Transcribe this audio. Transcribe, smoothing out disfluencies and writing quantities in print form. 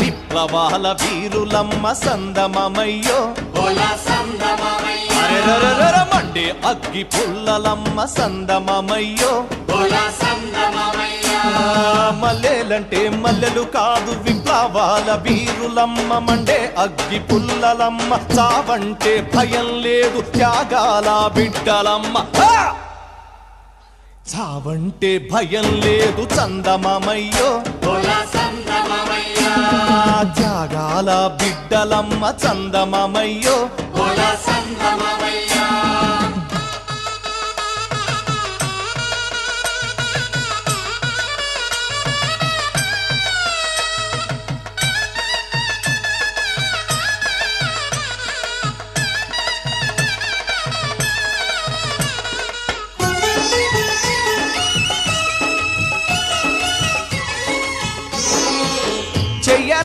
విప్లవాల Veerulamma సందమమయ్యో Monday అగ్గి పుల్లలమ్మ సందమమయ్యో మల్లెలంటే మల్లెలు కాదు విప్లవాల వీరులమ్మ మండే అగ్గి పుల్లలమ్మ చావంటే భయం లేదు త్యాగాల బిడ్డలమ్మ చావంటే భయం లేదు చందమమయ్యో త్యాగాల బిడ్డలమ్మ చందమమయ్యో